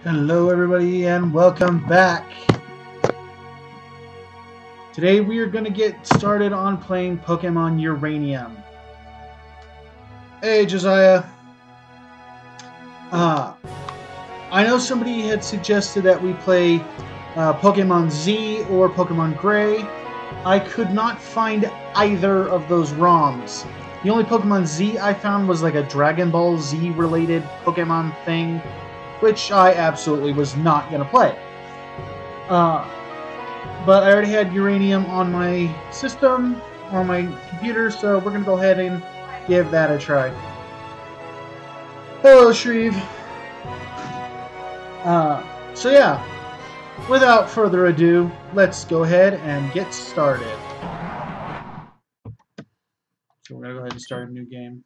Hello everybody and welcome back. Today we are going to get started on playing Pokemon Uranium. Hey Josiah. I know somebody had suggested that we play Pokemon Z or Pokemon Gray. I could not find either of those ROMs. The only Pokemon Z I found was like a Dragon Ball Z related Pokemon thing, which I absolutely was not going to play. But I already had Uranium on my system, on my computer, so we're going to go ahead and give that a try. Hello, Shreve. So yeah, without further ado, let's go ahead and get started. So we're going to go ahead and start a new game.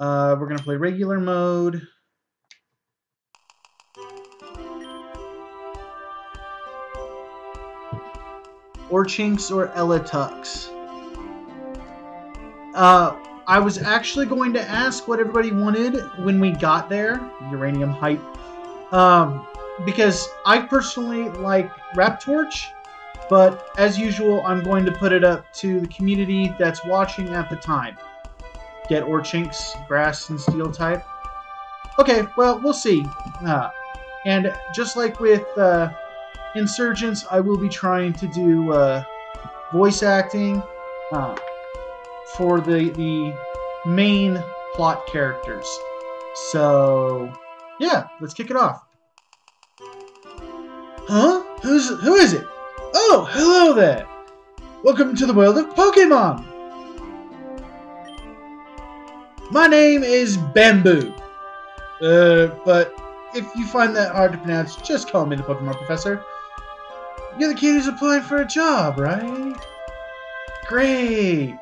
We're going to play regular mode. Orchinx or Eletux. I was actually going to ask what everybody wanted when we got there, Uranium hype, because I personally like Raptorch, but as usual, I'm going to put it up to the community that's watching at the time. Get Orchinx, Grass and Steel type. Okay, well, we'll see. And just like with Insurgents, I will be trying to do voice acting for the main plot characters. So, yeah, let's kick it off. Huh? Who is it? Oh, hello there! Welcome to the world of Pokemon! My name is Bamboo. But if you find that hard to pronounce, just call me the Pokemon Professor. You're the kid who's applying for a job, right? Great!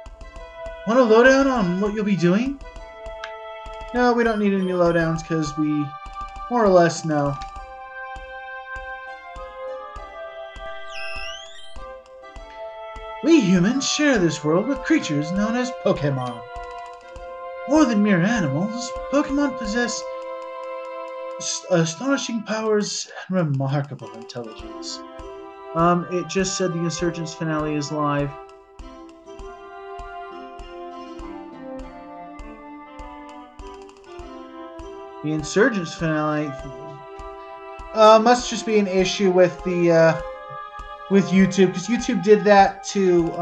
Want a lowdown on what you'll be doing? No, we don't need any lowdowns because we more or less know. We humans share this world with creatures known as Pokemon. More than mere animals, Pokemon possess astonishing powers and remarkable intelligence. It just said the Insurgents finale is live. The Insurgents finale must just be an issue with the with YouTube, because YouTube did that to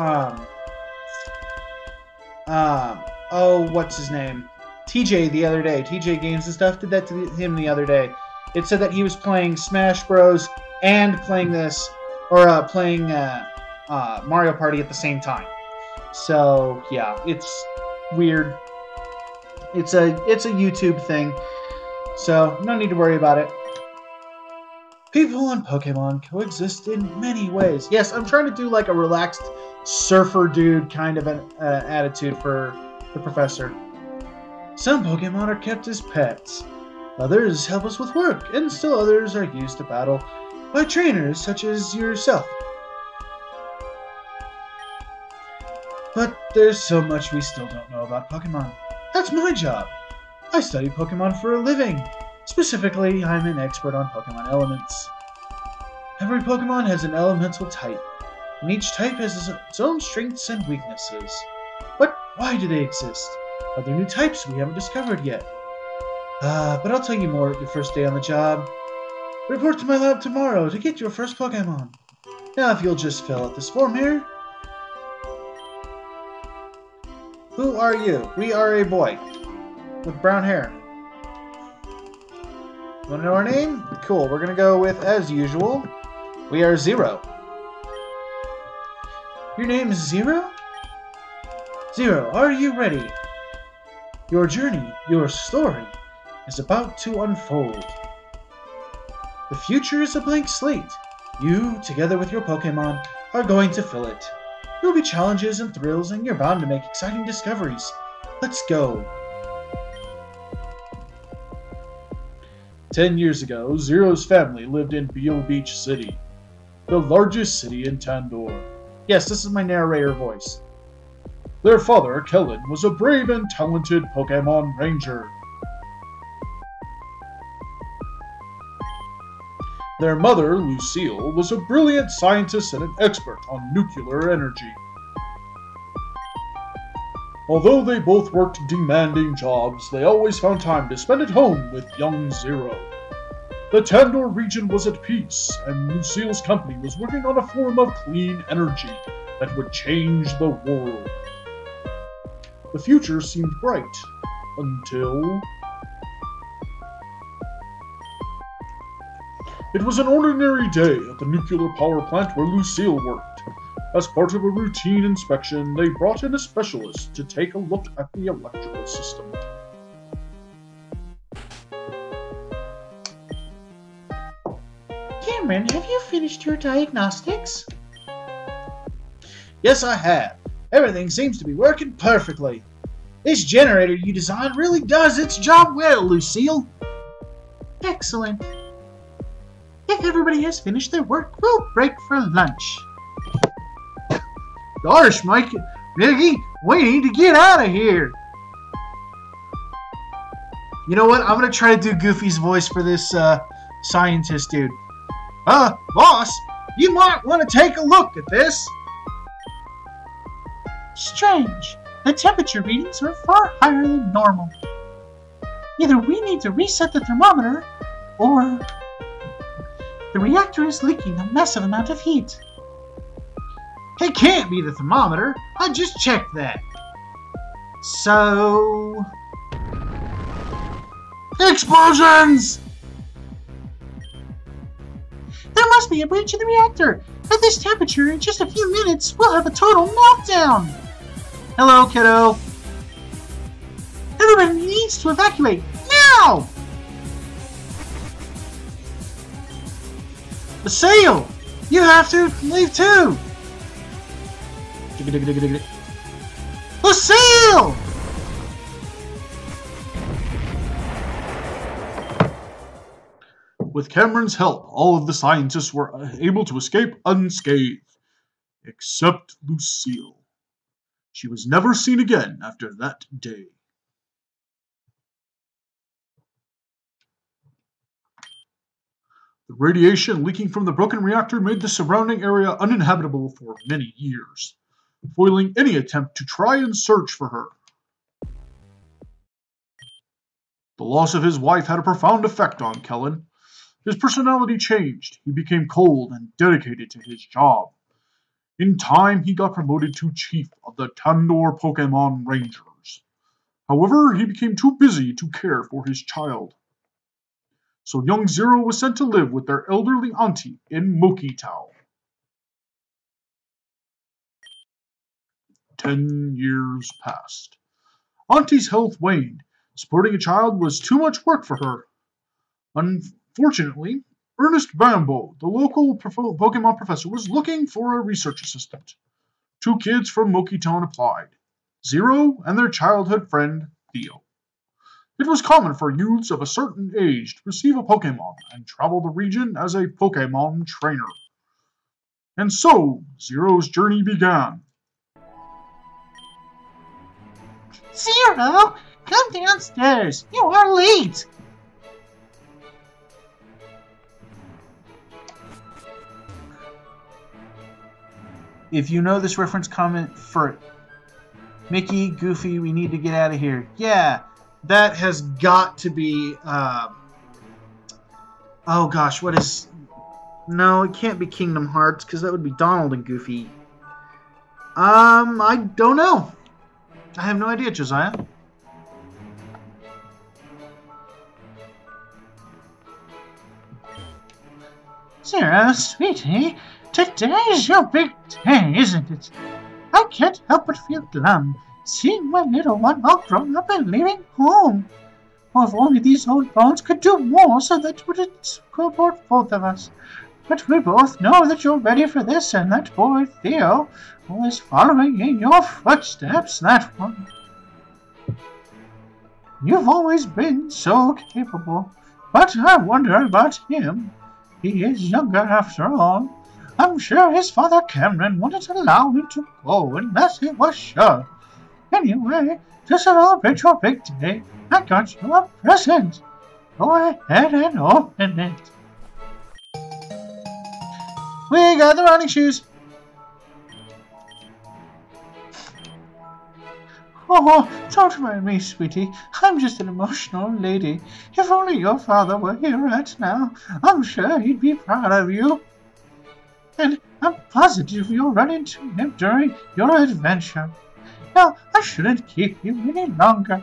oh, what's his name? TJ the other day. TJ Games and stuff did that to him the other day. It said that he was playing Smash Bros. And playing this, or playing Mario Party at the same time. So yeah, it's weird. It's a YouTube thing, so no need to worry about it. People and Pokemon coexist in many ways. Yes, I'm trying to do like a relaxed surfer dude kind of an attitude for the professor. Some Pokemon are kept as pets. Others help us with work, and still others are used to battle by trainers such as yourself. But there's so much we still don't know about Pokemon. That's my job. I study Pokemon for a living. Specifically, I'm an expert on Pokemon elements. Every Pokemon has an elemental type, and each type has its own strengths and weaknesses. But why do they exist? Are there new types we haven't discovered yet? But I'll tell you more at your first day on the job. Report to my lab tomorrow to get your first Pokemon. Now if you'll just fill out this form here. Who are you? We are a boy with brown hair. Want to know our name? Cool, we're going to go with, as usual, we are Zero. Your name is Zero? Zero, are you ready? Your journey, your story, is about to unfold. The future is a blank slate. You, together with your Pokemon, are going to fill it. There will be challenges and thrills, and you're bound to make exciting discoveries. Let's go. 10 years ago, Zero's family lived in Beale Beach City, the largest city in Tandor. Yes, this is my narrator voice. Their father, Kellen, was a brave and talented Pokemon Ranger. Their mother, Lucille, was a brilliant scientist and an expert on nuclear energy. Although they both worked demanding jobs, they always found time to spend at home with young Zero. The Tandor region was at peace, and Lucille's company was working on a form of clean energy that would change the world. The future seemed bright, until... It was an ordinary day at the nuclear power plant where Lucille worked. As part of a routine inspection, they brought in a specialist to take a look at the electrical system. Cameron, have you finished your diagnostics? Yes, I have. Everything seems to be working perfectly. This generator you designed really does its job well, Lucille. Excellent. If everybody has finished their work, we'll break for lunch. Gosh, Mickey, we need to get out of here. You know what? I'm going to try to do Goofy's voice for this scientist dude. Boss, you might want to take a look at this. Strange. The temperature readings are far higher than normal. Either we need to reset the thermometer, or the reactor is leaking a massive amount of heat. It can't be the thermometer. I just checked that. So... Explosions! There must be a breach in the reactor. At this temperature, in just a few minutes, we'll have a total meltdown. Hello, kiddo. Everybody needs to evacuate, now! Lucille! You have to leave too! Lucille! With Cameron's help, all of the scientists were able to escape unscathed. Except Lucille. She was never seen again after that day. The radiation leaking from the broken reactor made the surrounding area uninhabitable for many years, foiling any attempt to try and search for her. The loss of his wife had a profound effect on Kellen. His personality changed. He became cold and dedicated to his job. In time, he got promoted to chief of the Tandor Pokemon Rangers. However, he became too busy to care for his child. So young Zero was sent to live with their elderly auntie in Moki Town. 10 years passed. Auntie's health waned. Supporting a child was too much work for her. Unfortunately, Ernest Bambo, the local Pokemon professor, was looking for a research assistant. 2 kids from Moki Town applied. Zero and their childhood friend, Theo. It was common for youths of a certain age to receive a Pokemon and travel the region as a Pokemon trainer. And so, Zero's journey began. Zero, come downstairs. You are late. If you know this reference, comment for it. Mickey, Goofy, we need to get out of here. Yeah, that has got to be, oh gosh, what is... No, it can't be Kingdom Hearts, because that would be Donald and Goofy. I don't know. I have no idea, Josiah. Zero, sweetie, today's your big day, isn't it? I can't help but feel glum, seeing my little one all grown up and leaving home. Oh, if only these old bones could do more so that would support both of us. But we both know that you're ready for this, and that boy Theo, who is following in your footsteps, that one. You've always been so capable, but I wonder about him. He is younger after all. I'm sure his father Cameron wouldn't allow him to go unless he was sure. Anyway, to celebrate your big day, I got you a present. Go ahead and open it. We got the running shoes. Oh, don't mind me, sweetie. I'm just an emotional lady. If only your father were here right now, I'm sure he'd be proud of you. And I'm positive you'll run into him during your adventure. Now, I shouldn't keep you any longer.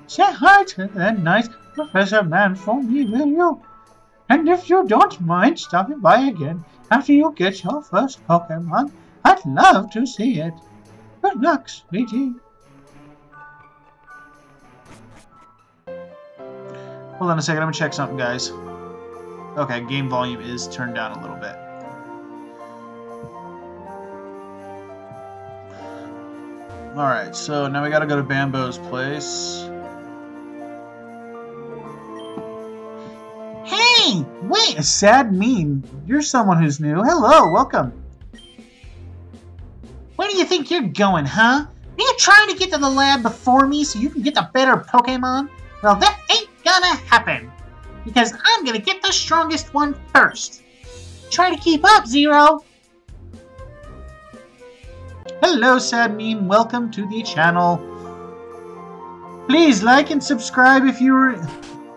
Say hi to that nice Professor Man for me, will you? And if you don't mind stopping by again after you get your first Pokemon, I'd love to see it. Good luck, sweetie. Hold on a second, I'm gonna check something, guys. Okay, game volume is turned down a little bit. Alright, so now we gotta go to Bambo's place. Hey! Wait! A sad meme. You're someone who's new. Hello, welcome. Where do you think you're going, huh? Are you trying to get to the lab before me so you can get the better Pokemon? Well, that ain't gonna happen. Because I'm gonna get the strongest one first. Try to keep up, Zero. Hello, sad meme. Welcome to the channel. Please like and subscribe if you were...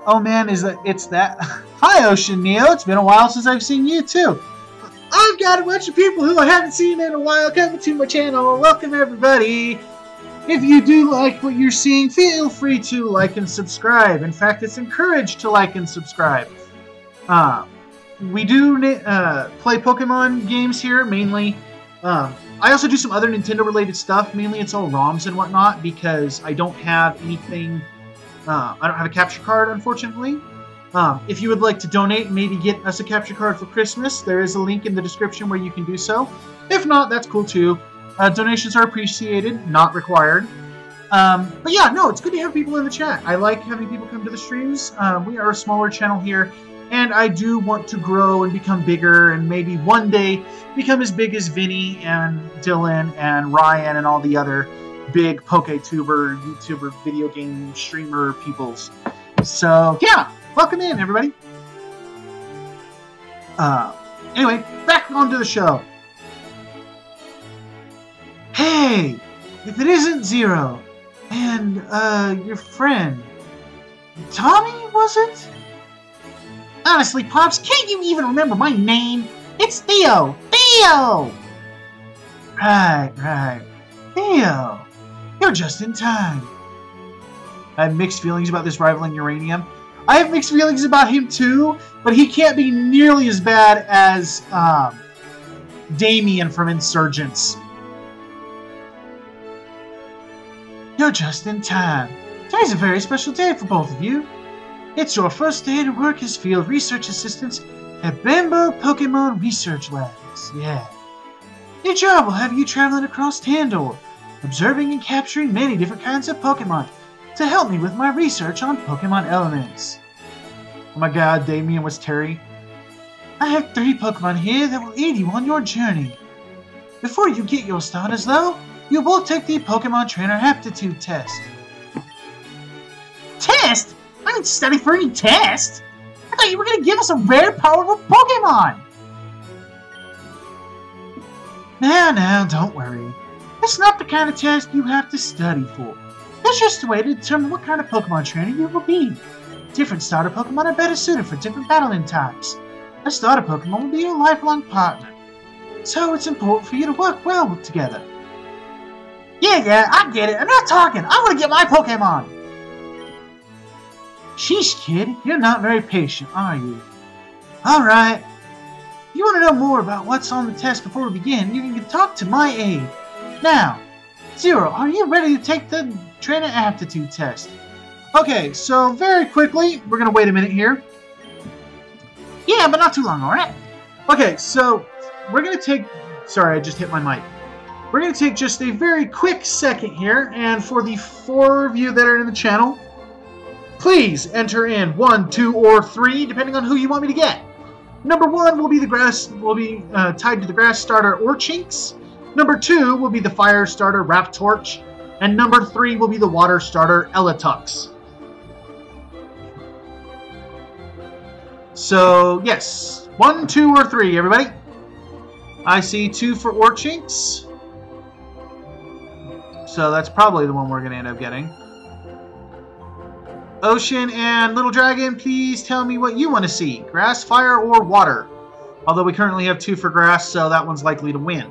Oh man, it's that... Hi, Ocean Neo. It's been a while since I've seen you too. I've got a bunch of people who I haven't seen in a while coming to my channel. Welcome, everybody. If you do like what you're seeing, feel free to like and subscribe. In fact, it's encouraged to like and subscribe. We do play Pokemon games here, mainly. I also do some other Nintendo-related stuff. Mainly, it's all ROMs and whatnot, because I don't have anything... I don't have a capture card, unfortunately. If you would like to donate and maybe get us a capture card for Christmas, there is a link in the description where you can do so. If not, that's cool too. Donations are appreciated, not required. But yeah, no, it's good to have people in the chat. I like having people come to the streams. We are a smaller channel here, and I do want to grow and become bigger, and maybe one day become as big as Vinny and Dylan and Ryan and all the other big PokeTuber, YouTuber, video game streamer peoples. So yeah, welcome in, everybody. Anyway, back onto the show. Hey, if it isn't Zero and your friend Tommy, was it? Honestly, Pops, can't you even remember my name? It's Theo! Theo! Right. Theo, you're just in time. I have mixed feelings about this rivaling Uranium. I have mixed feelings about him too, but he can't be nearly as bad as Damien from Insurgents. You're just in time. Today's a very special day for both of you. It's your first day to work as field research assistants at Bambo Pokemon Research Labs. Yeah. Your job will have you traveling across Tandor, observing and capturing many different kinds of Pokemon to help me with my research on Pokemon elements. Oh my god, Damien was Terry. I have 3 Pokemon here that will aid you on your journey. Before you get your starters though, you will take the Pokemon Trainer Aptitude Test. Test? I didn't study for any test! I thought you were going to give us a rare, powerful Pokemon! Now, don't worry. It's not the kind of test you have to study for. It's just a way to determine what kind of Pokemon trainer you will be. Different starter Pokemon are better suited for different battling types. A starter Pokemon will be your lifelong partner. So it's important for you to work well together. Yeah, I get it. I'm not talking. I want to get my Pokemon. Sheesh, kid. You're not very patient, are you? Alright. If you want to know more about what's on the test before we begin, you can talk to my aide. Now, Zero, are you ready to take the Trainer Aptitude Test? Okay, so very quickly, we're going to wait a minute here. Yeah, but not too long, alright? Okay, so we're going to take... Sorry, I just hit my mic. We're going to take just a very quick second here, and for the 4 of you that are in the channel, please enter in 1, 2, or 3, depending on who you want me to get. Number 1 will be the grass, tied to the grass starter Orchinx. Number 2 will be the fire starter Raptorch, and number 3 will be the water starter Eletux. So yes, 1, 2, or 3, everybody. I see 2 for Orchinks. So that's probably the one we're going to end up getting. Ocean and Little Dragon, please tell me what you want to see. Grass, fire, or water? Although we currently have 2 for grass, so that one's likely to win.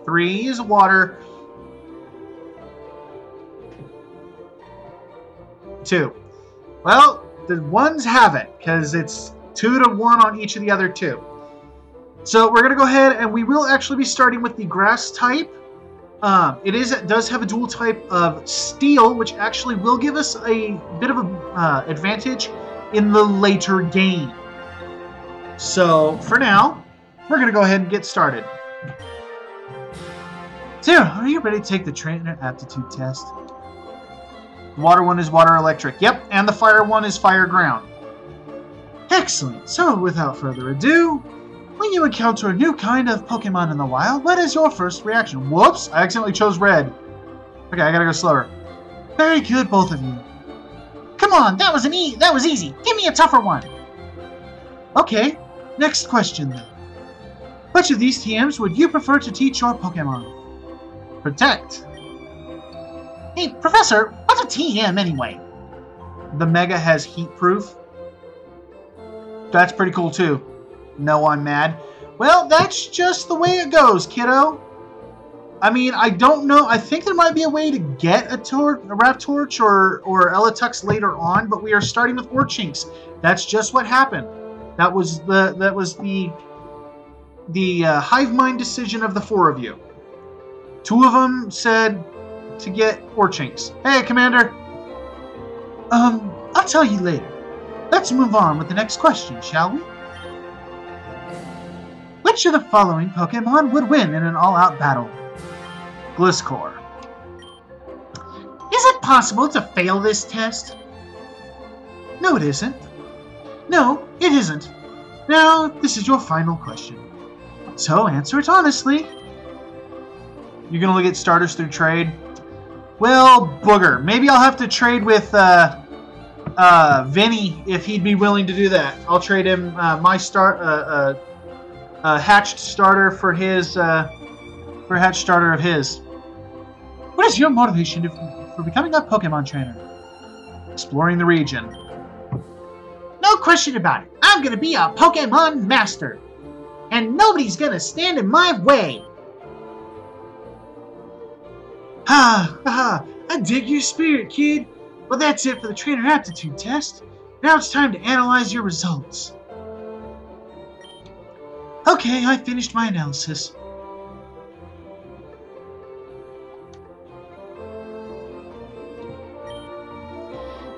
3 is water. 2. Well, the ones have it, because it's 2 to 1 on each of the other 2. So we're going to go ahead, and we will actually be starting with the grass type. It does have a dual type of steel, which actually will give us a bit of an advantage in the later game. So for now, we're going to go ahead and get started. Zero, are you ready to take the trainer aptitude test? The water one is water electric. Yep, and the fire one is fire ground. Excellent. So without further ado, when you encounter a new kind of Pokemon in the wild, what is your first reaction? Whoops, I accidentally chose red. Okay, I gotta go slower. Very good, both of you. Come on, that was easy. Give me a tougher one. Okay, next question then. Which of these TMs would you prefer to teach your Pokemon? Protect. Hey, Professor, what's a TM anyway? The Mega has heat proof. That's pretty cool too. No, I'm mad. Well, that's just the way it goes, kiddo. I mean, I don't know. I think there might be a way to get a Raptorch or Eletux later on, but we are starting with Orchinks. That's just what happened. That was the hive mind decision of the 4 of you. 2 of them said to get Orchinks. Hey, Commander. I'll tell you later. Let's move on with the next question, shall we? Which of the following Pokemon would win in an all-out battle? Gliscor. Is it possible to fail this test? No, it isn't. No, it isn't. Now, this is your final question. So answer it honestly. You're going to look at starters through trade? Well, booger. Maybe I'll have to trade with Vinny if he'd be willing to do that. I'll trade him my hatched starter for his hatched starter of his. What is your motivation for becoming a Pokemon trainer? Exploring the region. No question about it. I'm gonna be a Pokemon master, and nobody's gonna stand in my way. I dig your spirit, kid. Well, that's it for the trainer aptitude test. Now it's time to analyze your results. Okay, I finished my analysis.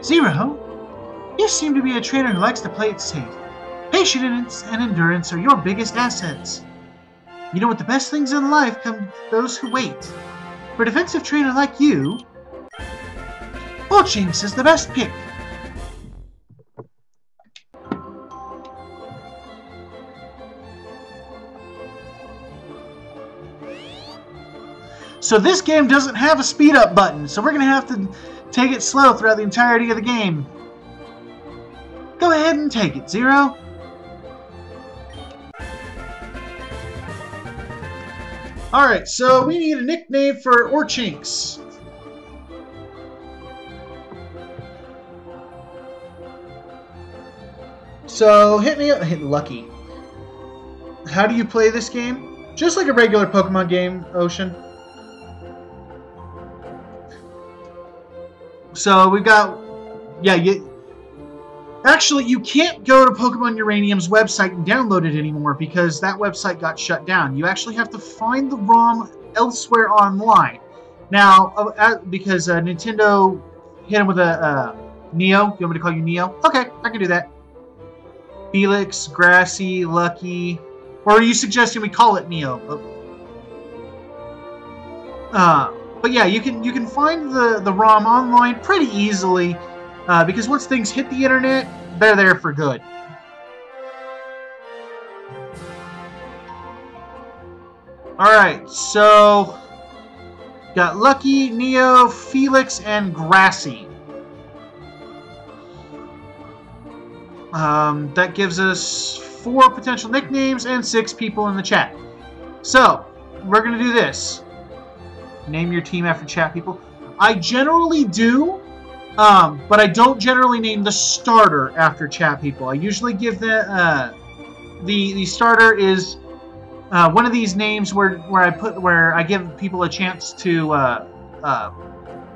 Zero, you seem to be a trainer who likes to play it safe. Patience and endurance are your biggest assets. You know what, the best things in life come to those who wait. For a defensive trainer like you, Orchinks is the best pick. So this game doesn't have a speed up button, so we're going to have to take it slow throughout the entirety of the game. Go ahead and take it, Zero. Alright, so we need a nickname for Orchinks. So hit me up. Hit Lucky. How do you play this game? Just like a regular Pokemon game, Ocean. So we've got, actually you can't go to Pokemon Uranium's website and download it anymore because that website got shut down. You actually have to find the ROM elsewhere online. Now, because Nintendo hit him with a Neo. You want me to call you Neo? Okay, I can do that. Felix, Grassy, Lucky, or are you suggesting we call it Neo? But yeah, you can find the ROM online pretty easily because once things hit the internet, they're there for good. Alright, so got Lucky, Neo, Felix, and Grassy. That gives us 4 potential nicknames and 6 people in the chat. So, we're going to do this. Name your team after chat people. I generally do, but I don't generally name the starter after chat people. I usually give the starter is one of these names where I give people a chance to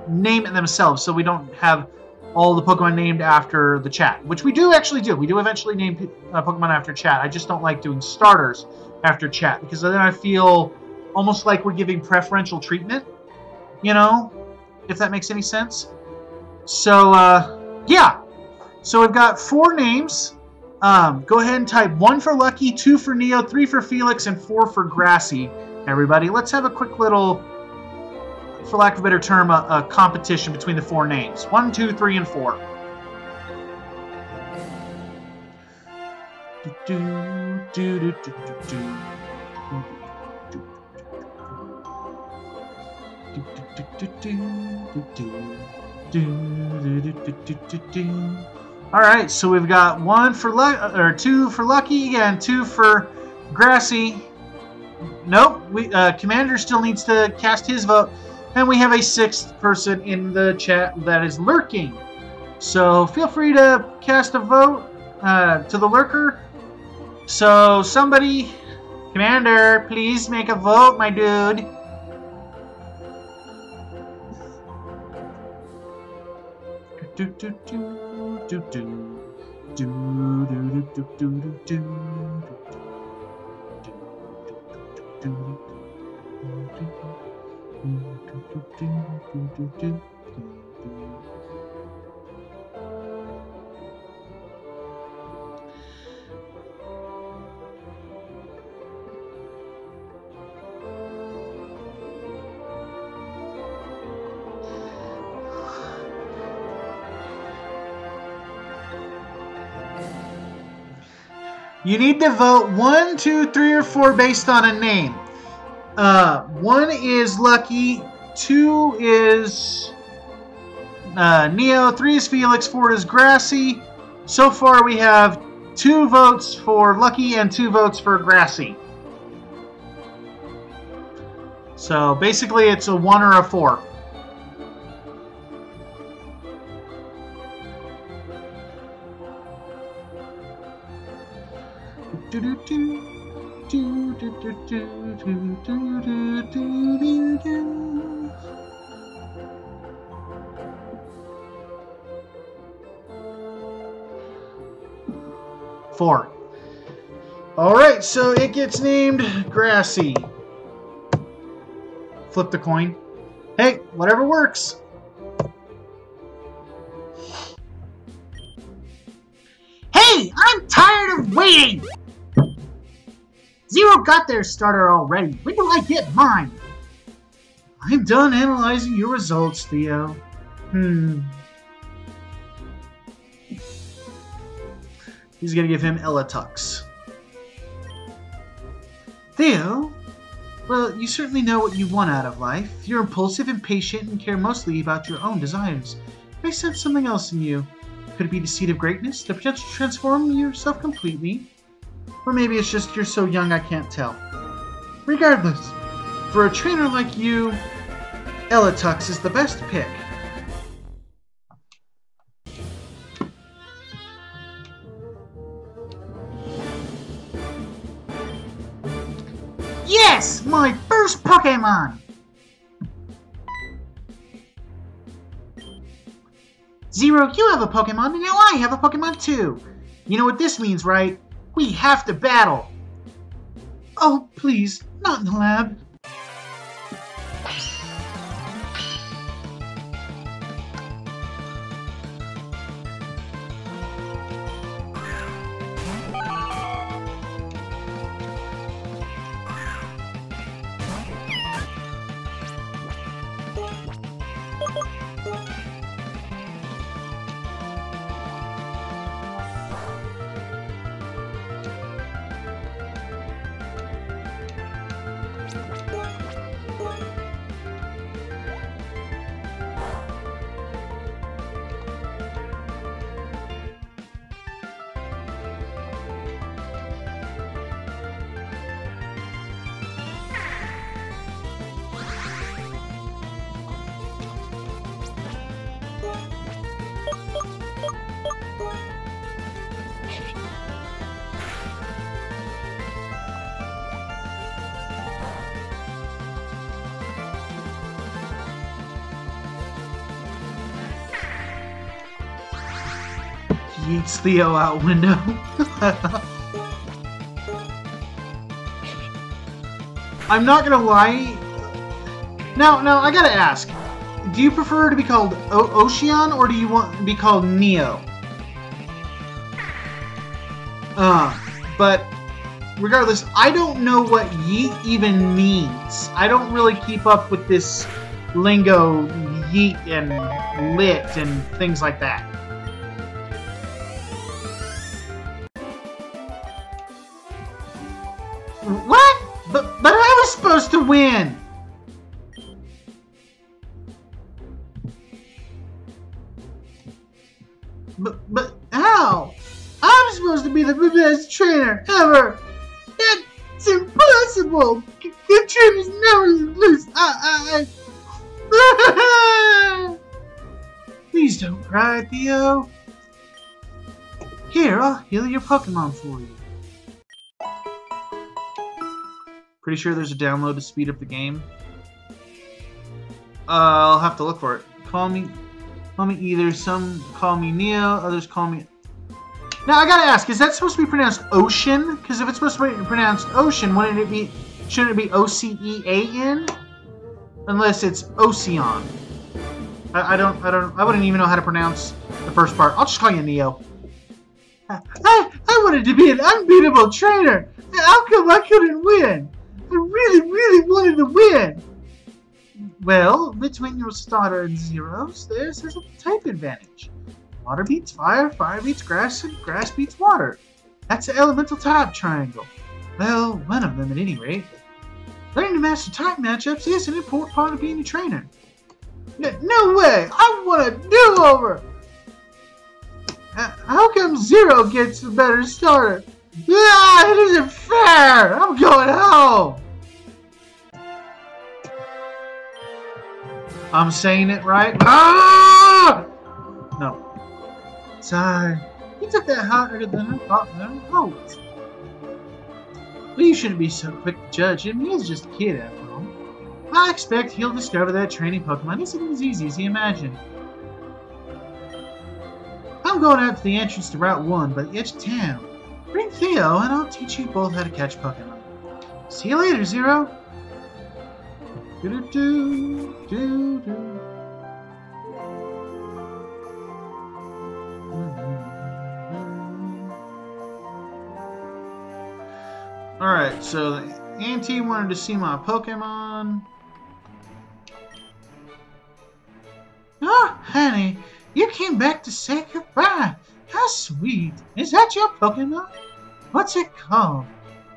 name it themselves, so we don't have all the Pokemon named after the chat, which we do actually do. We do eventually name Pokemon after chat. I just don't like doing starters after chat, because then I feel almost like we're giving preferential treatment, you know, if that makes any sense. So, yeah. So we've got 4 names. Go ahead and type 1 for Lucky, 2 for Neo, 3 for Felix, and 4 for Grassy, everybody. Let's have a quick little, for lack of a better term, a competition between the 4 names. 1, 2, 3, and 4. All right, so we've got 2 for Lucky and 2 for Grassy. Nope, Commander still needs to cast his vote, and we have a 6th person in the chat that is lurking. So feel free to cast a vote to the lurker. So somebody, Commander, please make a vote, my dude. You need to vote 1, 2, 3, or 4 based on a name. 1 is Lucky, 2 is Neo, 3 is Felix, 4 is Grassy. So far we have 2 votes for Lucky and 2 votes for Grassy. So basically it's a 1 or a 4. Four. All right, so it gets named Grassy. Flip the coin. Hey, whatever works. Hey, I'm tired of waiting! Zero got their starter already. When do I get mine? I'm done analyzing your results, Theo. He's gonna give him Elatux. Theo, well, you certainly know what you want out of life. You're impulsive, impatient, and care mostly about your own desires. I sense something else in you. Could it be the seed of greatness, the potential to transform yourself completely? Or maybe it's just you're so young I can't tell. Regardless, for a trainer like you, Elatux is the best pick. Yes! My first Pokemon! Zero, you have a Pokemon, and now I have a Pokemon too. You know what this means, right? We have to battle! Oh, please, not in the lab. yeets Theo out window. I'm not gonna lie. Now, I gotta ask. Do you prefer to be called Ocean, or do you want to be called Neo? But regardless, I don't know what yeet even means. I don't really keep up with this lingo, yeet and lit and things like that. What? But I was supposed to win! But how? I'm supposed to be the best trainer ever! That's impossible! Good trainers never lose! Please don't cry, Theo. Here, I'll heal your Pokemon for you. Pretty sure there's a download to speed up the game. I'll have to look for it. Call me either. Some call me Neo, others call me... Now, I gotta ask, is that supposed to be pronounced Ocean? Because if it's supposed to be pronounced Ocean, shouldn't it be O-C-E-A-N? Unless it's Ocean. I wouldn't even know how to pronounce the first part. I'll just call you Neo. I wanted to be an unbeatable trainer. How come I couldn't win? I really wanted to win. Well, between your starter and zeros, there's a type advantage. Water beats fire, fire beats grass, and grass beats water. That's the elemental type triangle. Well, one of them at any rate. Learning to master type matchups is an important part of being a trainer. No way! I want a do-over! How come Zero gets the better starter? Ah, it isn't fair! I'm going home! I'm saying it right? Ah! No. Sorry. He took that harder than I thought I hoped. But you shouldn't be so quick to judge him. He's just a kid after all. I expect he'll discover that training Pokemon isn't as easy as he imagined. I'm going out to the entrance to Route 1 by the edge of town. Bring Theo and I'll teach you both how to catch Pokemon. See you later, Zero. Alright, so the Auntie wanted to see my Pokemon. Oh, honey, you came back to say goodbye. How sweet. Is that your Pokemon? What's it called?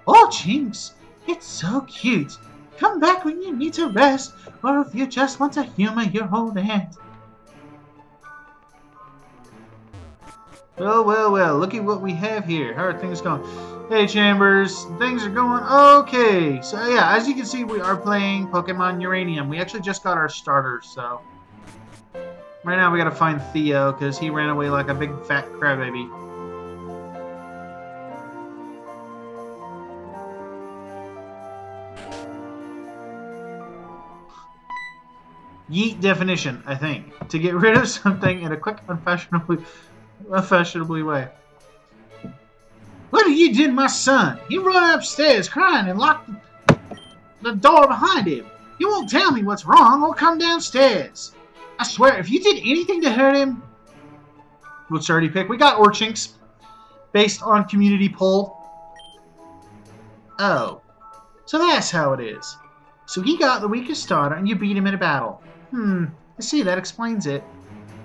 Oh, Jinx. It's so cute. Come back when you need to rest, or if you just want to humor your old aunt. Well, look at what we have here. How are things going? Hey, Chambers. Things are going okay. So, yeah, as you can see, we are playing Pokemon Uranium. We actually just got our starters, so... Right now, we gotta find Theo, because he ran away like a big fat crybaby. Yeet definition, I think. To get rid of something in a quick, unfashionably way. What did you do to my son? He run upstairs crying and locked the door behind him. You won't tell me what's wrong or come downstairs. I swear, if you did anything to hurt him... Which already pick? We got Orchinks. Based on community poll. Oh. So that's how it is. So he got the weakest starter and you beat him in a battle. I see, that explains it.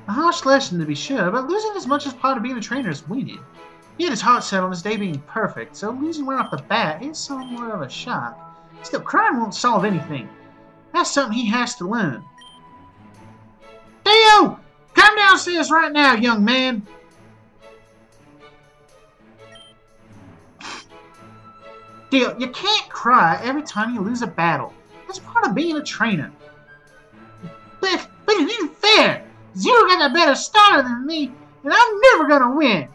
A harsh lesson to be sure, but losing as much as part of being a trainer is winning. He had his heart set on his day being perfect, so losing right off the bat is somewhat of a shock. Still, crying won't solve anything. That's something he has to learn. Theo! Come downstairs right now, young man! Theo, you can't cry every time you lose a battle. That's part of being a trainer. But it isn't fair! Zero got a better starter than me, and I'm never gonna win!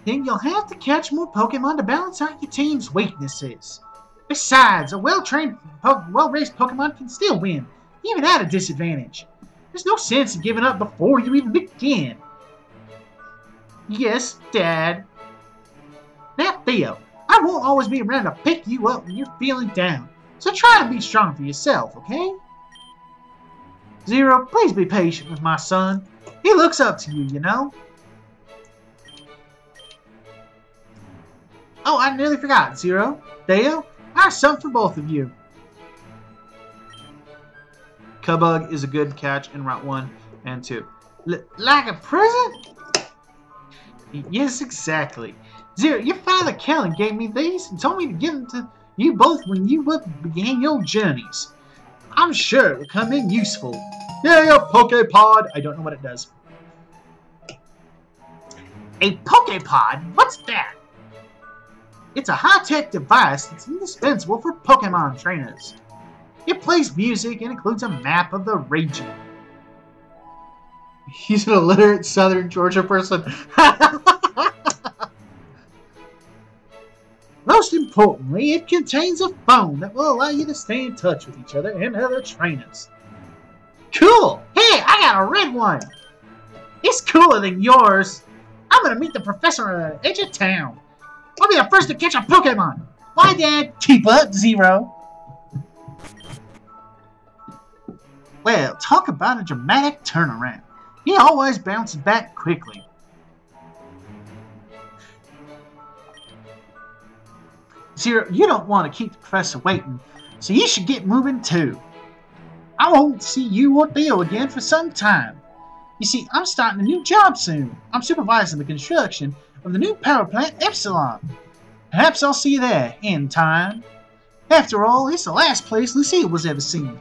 Then you'll have to catch more Pokemon to balance out your team's weaknesses. Besides, a well-trained, well-raised Pokemon can still win, even at a disadvantage. There's no sense in giving up before you even begin. Yes, Dad. Now, Theo, I won't always be around to pick you up when you're feeling down. So try to be strong for yourself, okay? Zero, please be patient with my son. He looks up to you, you know? Oh, I nearly forgot, Zero. Theo, I have something for both of you. Cubug is a good catch in Route 1 and 2. Like a present? Yes, exactly. Zero, your father Kellen gave me these and told me to give them to you both when you began your journeys. I'm sure it will come in useful. Yeah, Pokepod. I don't know what it does. A Pokepod? What's that? It's a high-tech device that's indispensable for Pokemon trainers. It plays music and includes a map of the region. He's an illiterate Southern Georgia person. Most importantly, it contains a phone that will allow you to stay in touch with each other and other trainers. Cool! Hey, I got a red one! It's cooler than yours. I'm gonna meet the professor at the edge of town. I'll be the first to catch a Pokemon. Bye, Dad. Keep up, Zero. Well, talk about a dramatic turnaround. He always bounces back quickly. Zero, you don't want to keep the professor waiting, so you should get moving too. I won't see you or Theo again for some time. You see, I'm starting a new job soon. I'm supervising the construction of the new power plant Epsilon. Perhaps I'll see you there in time. After all, it's the last place Lucille was ever seen.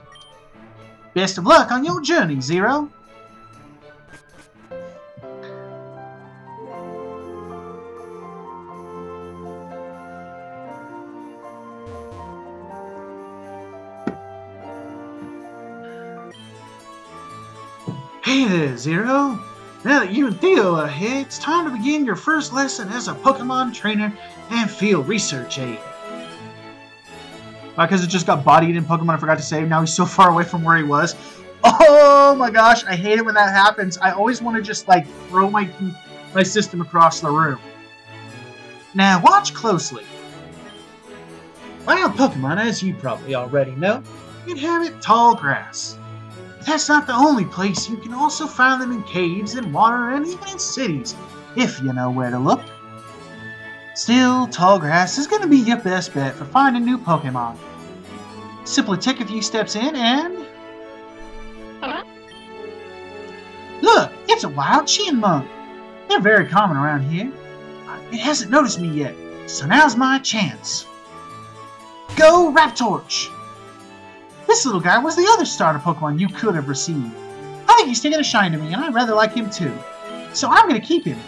Best of luck on your journey, Zero. Hey there, Zero. Now that you and Theo are here, it's time to begin your first lesson as a Pokemon trainer and field research aide. Because it just got bodied in Pokemon I forgot to save. Now he's so far away from where he was. Oh my gosh, I hate it when that happens. I always want to just like throw my system across the room. Now watch closely. Wild Pokemon, as you probably already know, inhabit tall grass. That's not the only place. You can also find them in caves, in water, and even in cities, if you know where to look. Still, tall grass is going to be your best bet for finding new Pokemon. Simply take a few steps in and... Look, it's a wild Chinmunk. They're very common around here. It hasn't noticed me yet, so now's my chance. Go Raptorch! This little guy was the other starter Pokemon you could have received. I think he's taking a shine to me, and I rather like him too. So I'm going to keep him.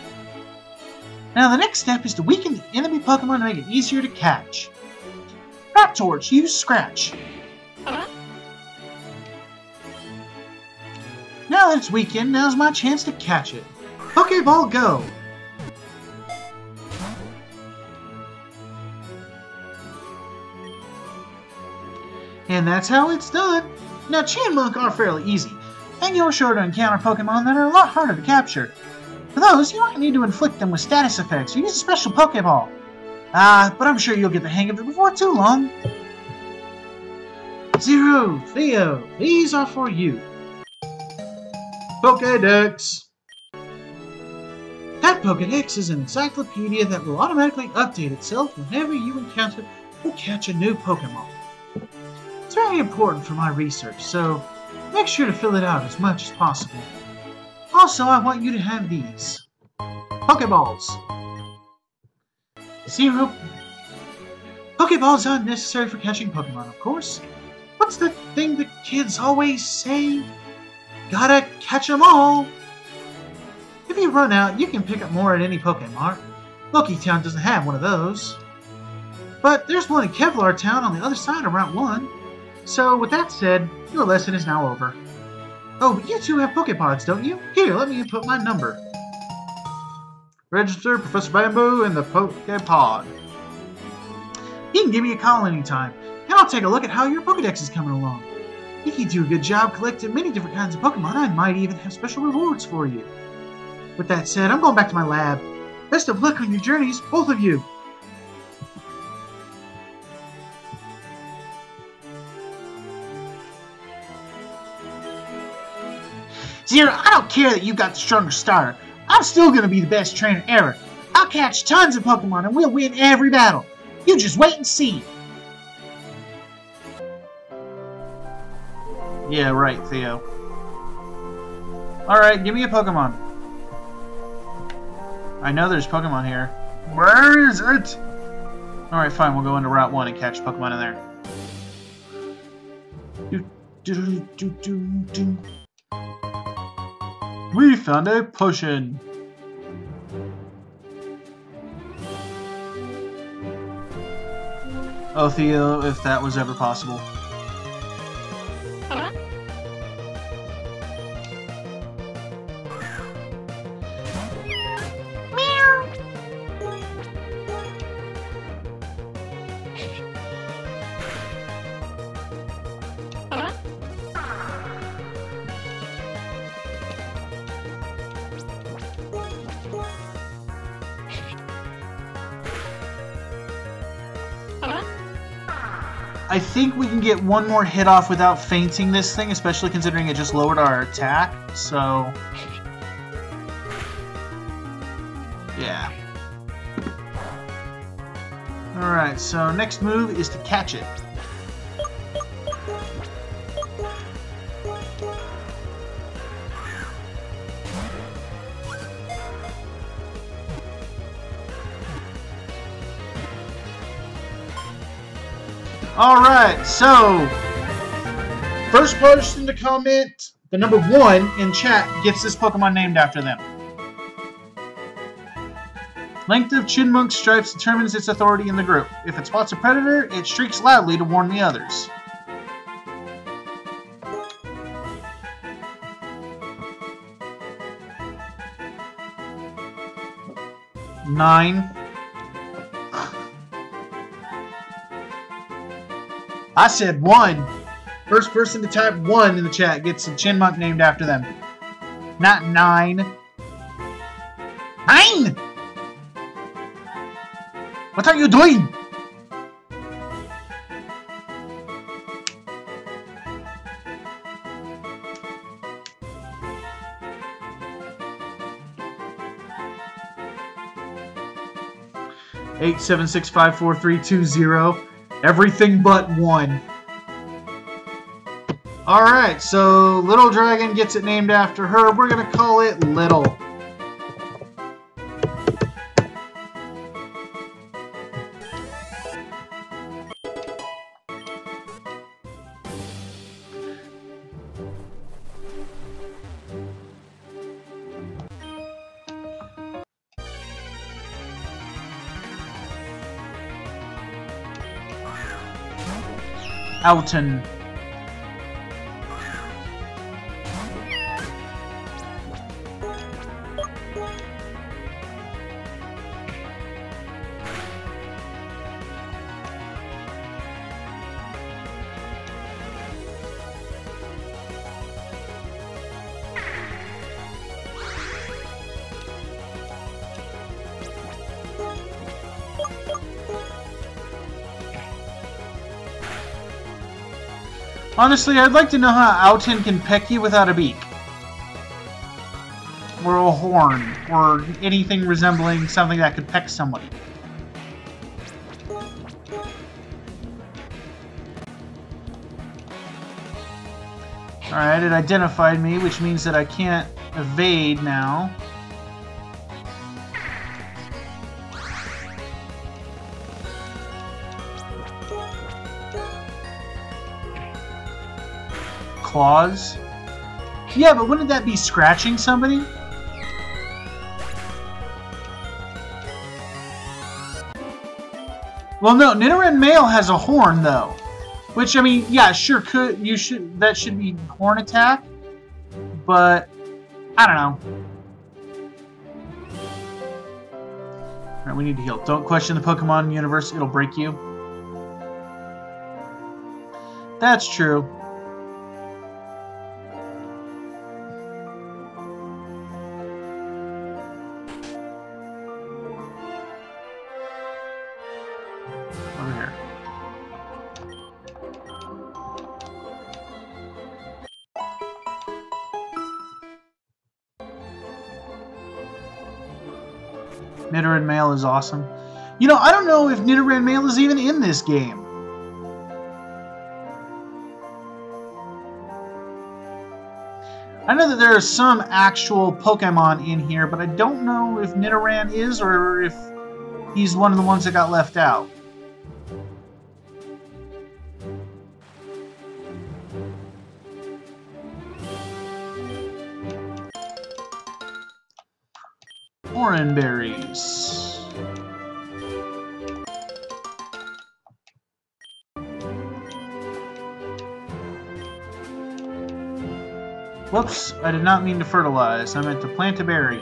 Now the next step is to weaken the enemy Pokemon to make it easier to catch. Raptorch, use Scratch. Now that it's weakened, now's my chance to catch it. Pokeball, go! And that's how it's done. Now, Chinmunk are fairly easy, and you're sure to encounter Pokemon that are a lot harder to capture. For those, you might need to inflict them with status effects or use a special Pokeball. But I'm sure you'll get the hang of it before too long. Zero, Theo, these are for you. Pokédex. That Pokédex is an encyclopedia that will automatically update itself whenever you encounter or catch a new Pokemon. It's very important for my research, so make sure to fill it out as much as possible. Also, I want you to have these. Pokeballs. Zero. Pokeballs aren't necessary for catching Pokemon, of course. What's the thing the kids always say? Gotta catch 'em all. If you run out, you can pick up more at any Pokemart. Loki Town doesn't have one of those. But there's one in Kevlar Town on the other side of Route 1. So, with that said, your lesson is now over. Oh, but you two have Pokepods, don't you? Here, let me input my number. Register Professor Bamboo in the Pokepod. You can give me a call anytime, and I'll take a look at how your Pokedex is coming along. If you do a good job collecting many different kinds of Pokemon, I might even have special rewards for you. With that said, I'm going back to my lab. Best of luck on your journeys, both of you. Zero, I don't care that you got the stronger starter. I'm still gonna be the best trainer ever. I'll catch tons of Pokemon and we'll win every battle. You just wait and see. Yeah, right, Theo. Alright, give me a Pokemon. I know there's Pokemon here. Where is it? Alright, fine, we'll go into Route 1 and catch Pokemon in there. We found a potion. Oh, Theo, if that was ever possible. I think we can get one more hit off without fainting this thing, especially considering it just lowered our attack, so... yeah. Alright, so next move is to catch it. Alright, so first person to comment the number 1 in chat gets this Pokemon named after them. Length of Chinmunk's stripes determines its authority in the group. If it spots a predator, it shrieks loudly to warn the others. Nine. I said 1. First person to type 1 in the chat gets a Chinmunk named after them. Not 9. 9! What are you doing? Eight, 7, 6, 5, 4, 3, 2, 0. Everything but 1. Alright, so Little Dragon gets it named after her. We're going to call it Little. Alton. Honestly, I'd like to know how Alton can peck you without a beak. Or a horn. Or anything resembling something that could peck somebody. Alright, it identified me, which means that I can't evade now. Claws? Yeah, but wouldn't that be scratching somebody? Well, no, Nidoran male has a horn though, which I mean, yeah, sure could that should be horn attack, but I don't know. All right, we need to heal. Don't question the Pokemon universe; it'll break you. That's true. Nidoran Male is awesome. You know, I don't know if Nidoran Male is even in this game. I know that there are some actual Pokemon in here, but I don't know if Nidoran is or if he's one of the ones that got left out. Oran berries. Whoops, I did not mean to fertilize. I meant to plant a berry.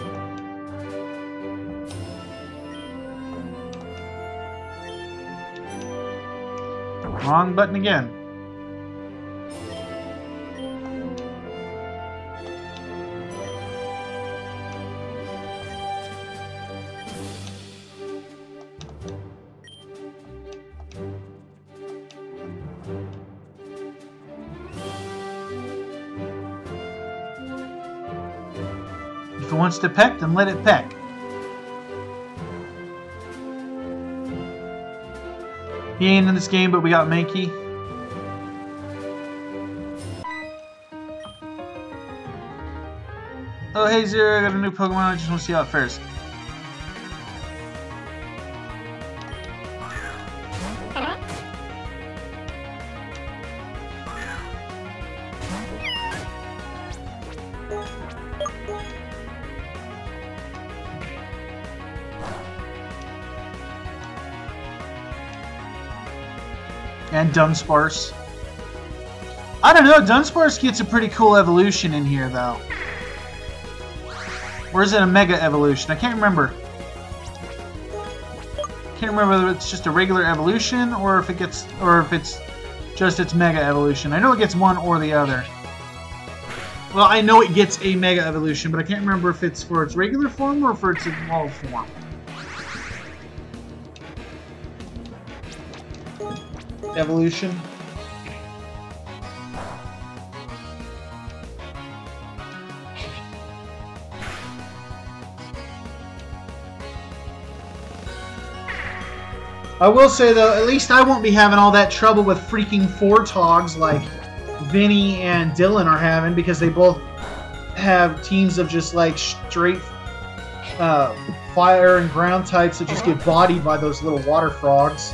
Wrong button again. If it wants to peck, then let it peck. He ain't in this game, but we got Mankey. Oh, hey Zero, I got a new Pokemon. I just want to see how it fares. And Dunsparce. I don't know, Dunsparce gets a pretty cool evolution in here, though. Or is it a Mega Evolution? I can't remember. Can't remember whether it's just a regular evolution or if it's just its Mega Evolution. I know it gets one or the other. Well, I know it gets a Mega Evolution, but I can't remember if it's for its regular form or for its evolved form. Evolution. I will say though, at least I won't be having all that trouble with freaking Fortogs like Vinny and Dylan are having, because they both have teams of just like straight fire and ground types that just get bodied by those little water frogs.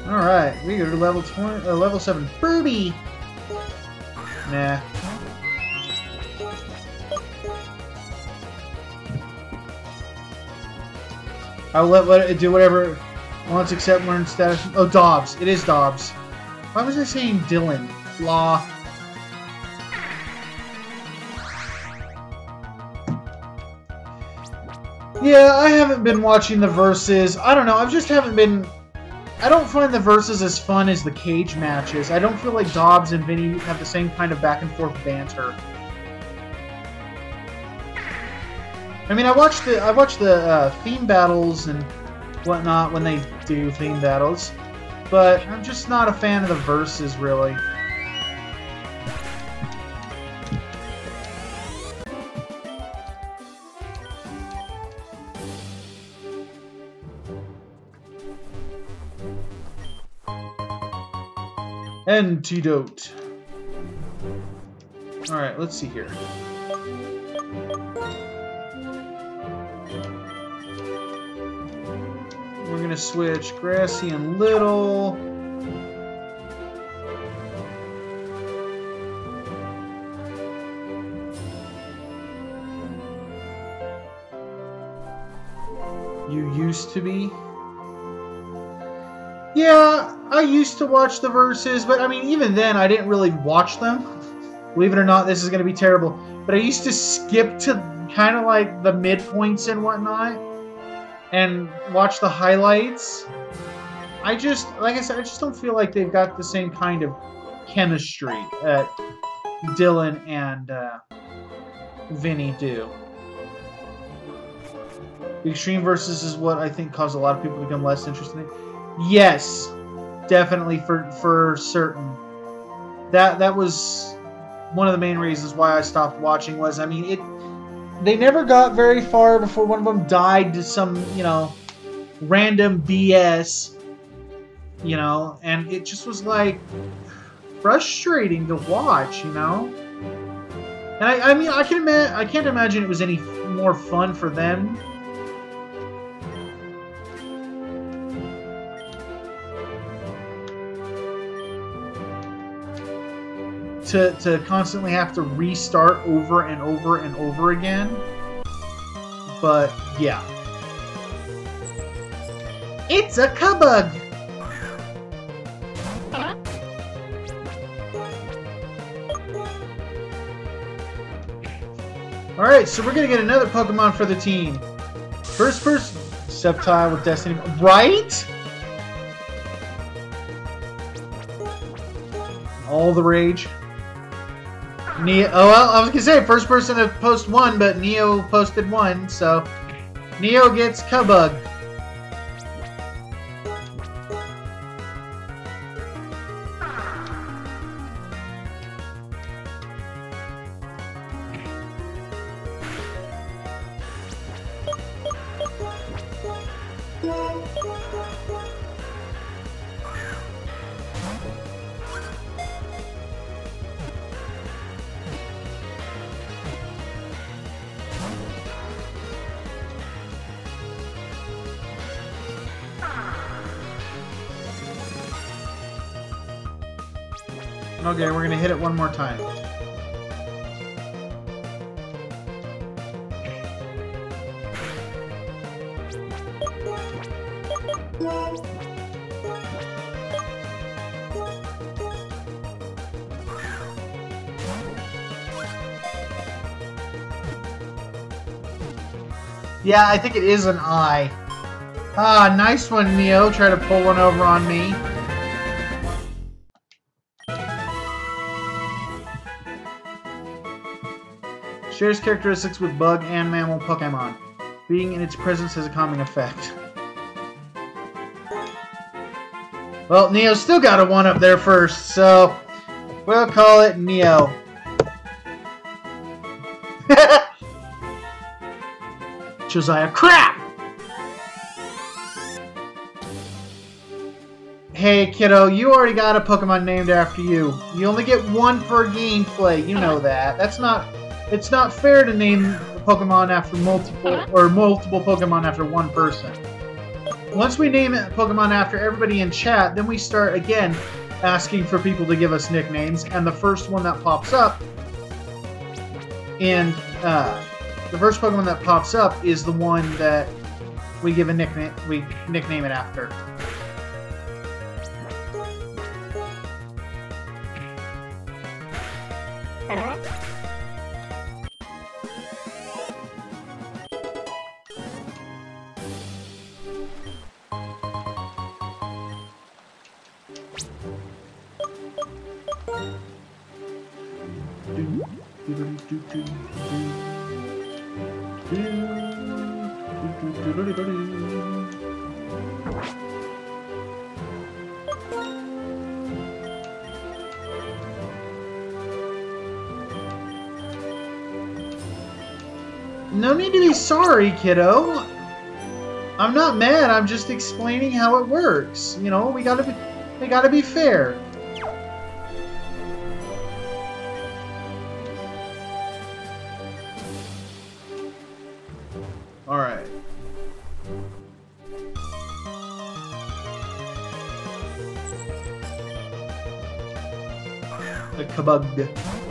Alright, we go to level 20, level 7. Furby! Nah. I'll let it do whatever it wants except learn status. Oh, Dobbs. It is Dobbs. Why was I saying Dylan? Law. Yeah, I haven't been watching the verses. I don't know, I just haven't been... I don't find the verses as fun as the cage matches. I don't feel like Dobbs and Vinny have the same kind of back and forth banter. I mean, I watch the theme battles and whatnot when they do theme battles, but I'm just not a fan of the verses, really. Antidote. Alright, let's see here. We're gonna switch Grassy and Little. You used to be? Yeah, I used to watch the verses, but I mean, even then, I didn't really watch them. Believe it or not, this is going to be terrible. But I used to skip to kind of like the midpoints and whatnot and watch the highlights. I just, like I said, I just don't feel like they've got the same kind of chemistry that Dylan and Vinny do. The Extreme Versus is what I think caused a lot of people to become less interested in it. Yes, definitely for certain. That was one of the main reasons why I stopped watching. Was, I mean, they never got very far before one of them died to some, you know, random BS, you know, and it just was like frustrating to watch, you know. And I mean, I can't imagine it was any more fun for them. To constantly have to restart over and over and over again. But yeah. It's a Kabug! Alright, so we're gonna get another Pokemon for the team. First person, Sceptile with Destiny. Right? All the rage. Neo. Oh, well, I was gonna say first person to post one, but Neo posted one, so Neo gets Kabug. Okay, we're gonna hit it one more time. Yeah, I think it is an I. Ah, nice one, Neo. Try to pull one over on me. Shares characteristics with bug and mammal Pokemon. Being in its presence has a calming effect. Well, Neo still got a 1 up there first, so we'll call it Neo. Josiah, crap! Hey, kiddo, you already got a Pokemon named after you. You only get 1 per gameplay. You know that. It's not fair to name a Pokemon after multiple Pokemon after one person. Once we name a Pokemon after everybody in chat, then we start again asking for people to give us nicknames, and the first one that pops up the first Pokemon that pops up is the one that we give a nickname. We nickname it after. No need to be sorry, kiddo. I'm not mad. I'm just explaining how it works. You know, we gotta be fair. All right. A Kabug.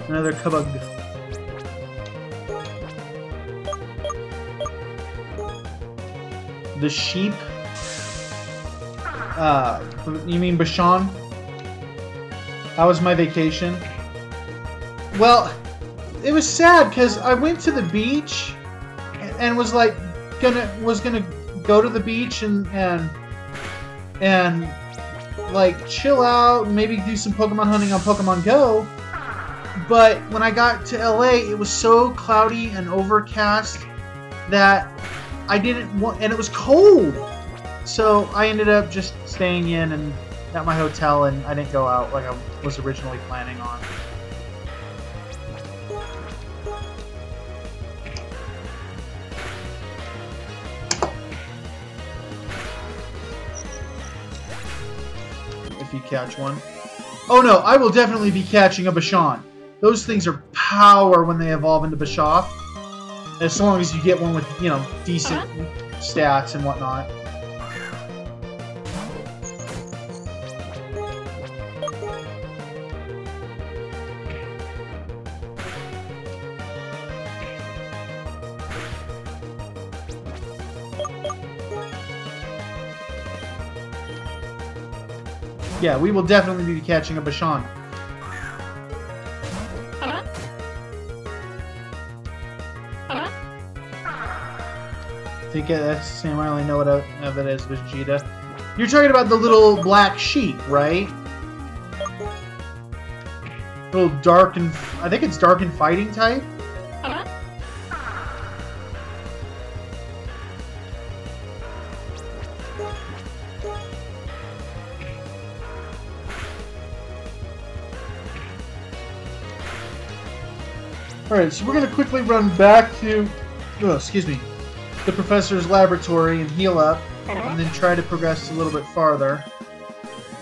Another Kabug. The sheep? You mean Bashan? How was my vacation? Well, it was sad because I went to the beach and was like gonna go to the beach and like chill out and maybe do some Pokemon hunting on Pokemon Go. But when I got to LA, it was so cloudy and overcast that I didn't want, and it was cold. So I ended up just staying in and at my hotel, and I didn't go out like I was originally planning on. if you catch one. Oh no, I will definitely be catching a Bashan. Those things are power when they evolve into Bischoff. As long as you get one with, you know, decent stats and whatnot. Yeah, we will definitely be catching a Bashan. I think that's the same. I only know what of it as Vegeta. You're talking about the little black sheep, right? Little dark and... I think it's dark and fighting type? Alright, so we're going to quickly run back to... Oh, excuse me. The professor's laboratory and heal up, and then try to progress a little bit farther.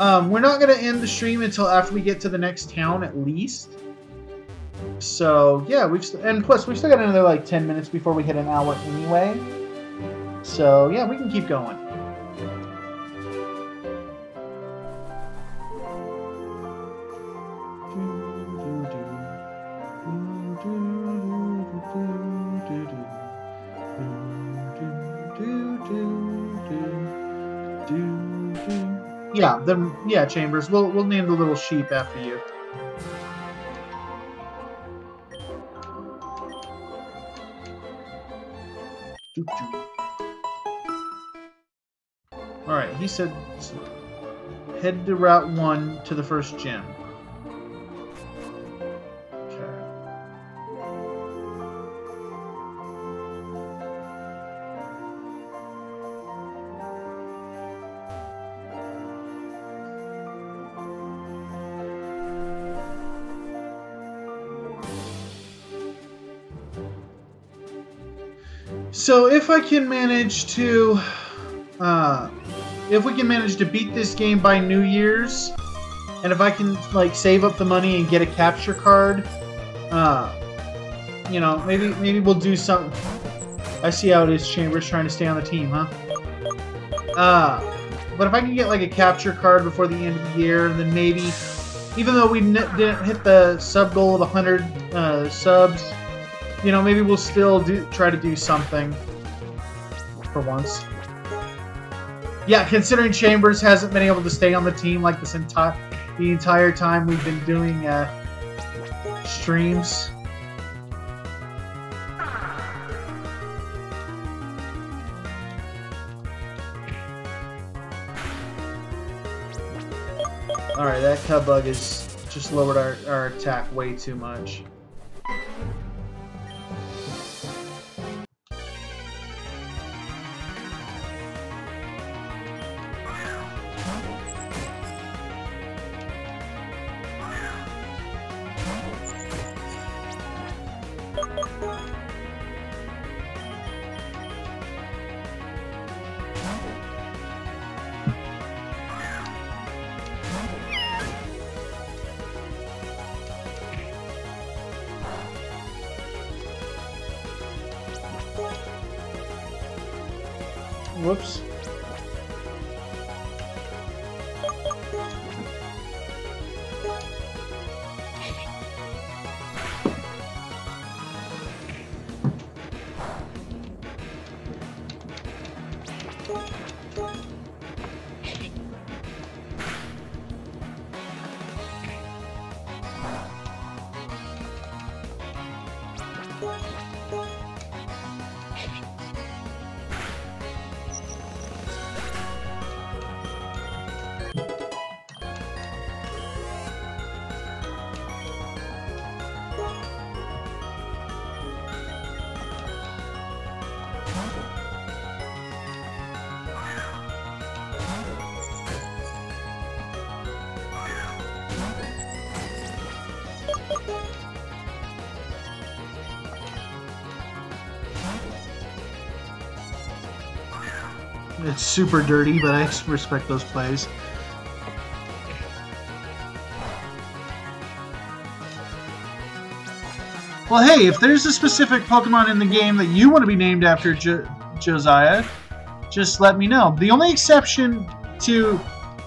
We're not going to end the stream until after we get to the next town, at least. So, yeah, and plus, we've still got another, like, 10 minutes before we hit an hour anyway. So, yeah, we can keep going. Yeah, Chambers. We'll name the little sheep after you. Alright, he said head to Route 1 to the first gym. So if I can manage to, if we can manage to beat this game by New Year's, and if I can like save up the money and get a capture card, you know, maybe we'll do something. I see how it is. Chambers trying to stay on the team, huh? But if I can get like a capture card before the end of the year, then maybe, even though we didn't hit the sub goal of 100 subs. You know, maybe we'll still try to do something for once. Yeah, considering Chambers hasn't been able to stay on the team like the entire time we've been doing streams. Alright, that Cub Bug has just lowered our attack way too much. Whoops. It's super dirty, but I respect those plays. Well, hey, if there's a specific Pokemon in the game that you want to be named after Josiah, just let me know. The only exception to,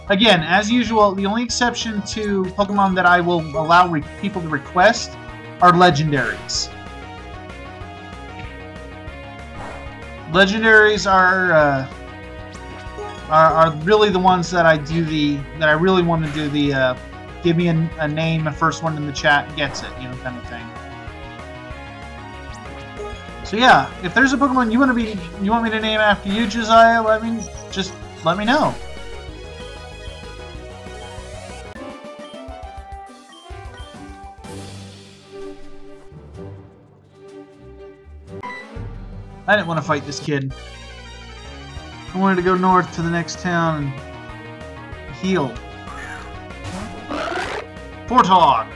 again, as usual, the only exception to Pokemon that I will allow people to request are legendaries. Legendaries are really the ones that I really want to do the give me a name, the first one in the chat gets it, you know, kind of thing. So yeah, if there's a Pokemon you want me to name after you, Josiah, just let me know. I didn't want to fight this kid. I wanted to go north to the next town and heal. Portog!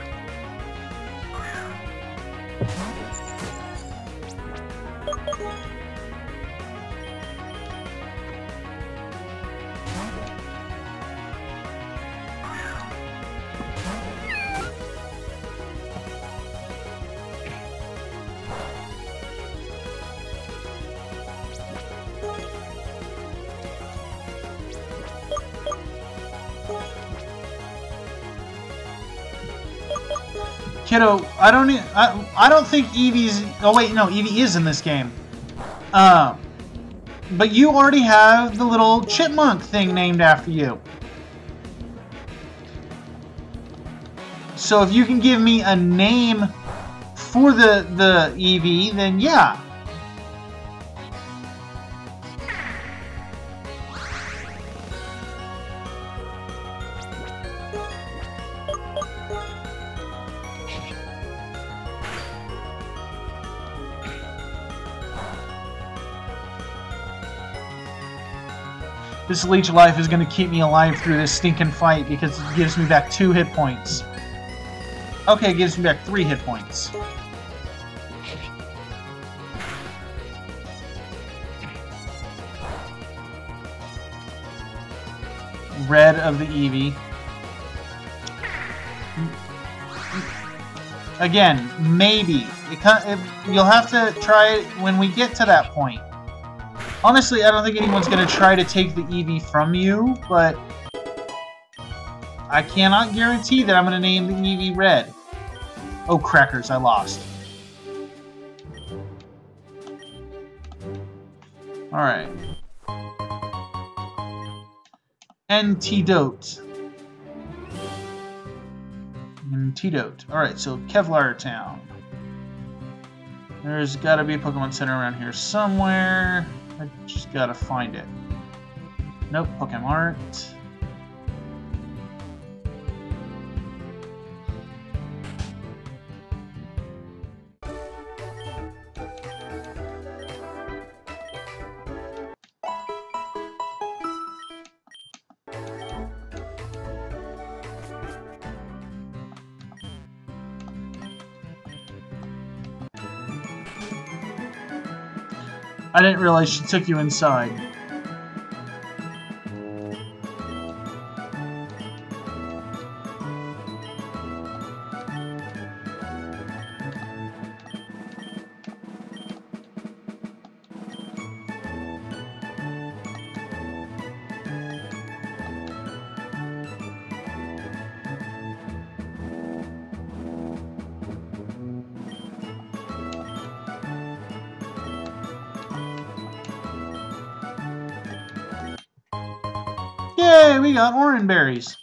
Kiddo, I don't think Eevee's... Oh wait, no, Eevee is in this game. But you already have the little chipmunk thing named after you. So if you can give me a name for the Eevee, then yeah. This leech life is going to keep me alive through this stinking fight because it gives me back 2 hit points. Okay, it gives me back 3 hit points. Red of the Eevee. Again, maybe. You'll have to try it when we get to that point. Honestly, I don't think anyone's going to try to take the Eevee from you, but I cannot guarantee that I'm going to name the Eevee Red. Oh, crackers, I lost. Alright. Antidote. Antidote. Alright, so Kevlar Town. There's got to be a Pokemon Center around here somewhere. I just gotta find it. Nope, Pokemon Art. I didn't realize she took you inside. Yay, we got orange berries.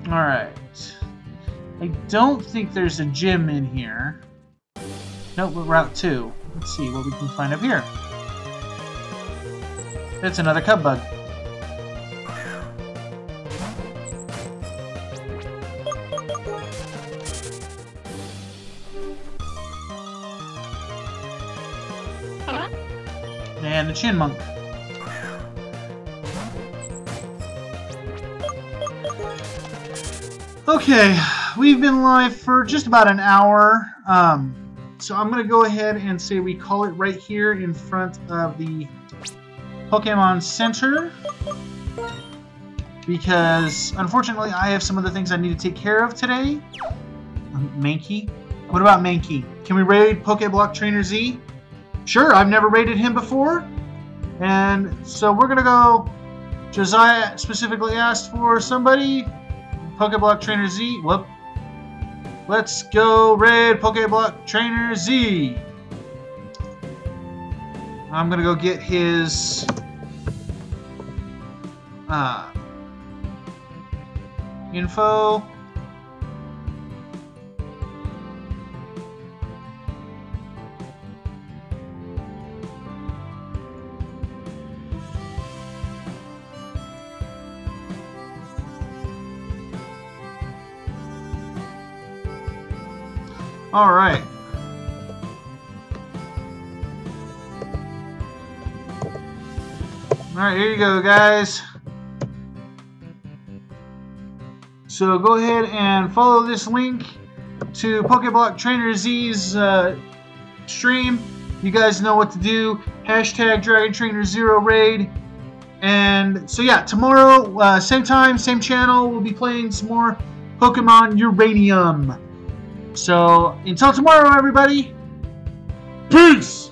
Alright. I don't think there's a gym in here. Nope, but Route 2. Let's see what we can find up here. It's another cub bug. And a chinmunk. Okay, we've been live for just about an hour. So I'm going to go ahead and say we call it right here in front of the Pokemon Center. Because, unfortunately, I have some other things I need to take care of today. Mankey? What about Mankey? Can we raid Pokeblock Trainer Z? Sure, I've never raided him before. And so we're going to go... Josiah specifically asked for somebody. Pokeblock Trainer Z. Whoop. Let's go raid Pokeblock Trainer Z. I'm going to go get his... info. All right. All right, here you go, guys. So go ahead and follow this link to Pokeblock Trainer Z's stream. You guys know what to do. Hashtag Dragon Trainer 0 raid. And so yeah, tomorrow, same time, same channel, we'll be playing some more Pokemon Uranium. So until tomorrow, everybody. Peace!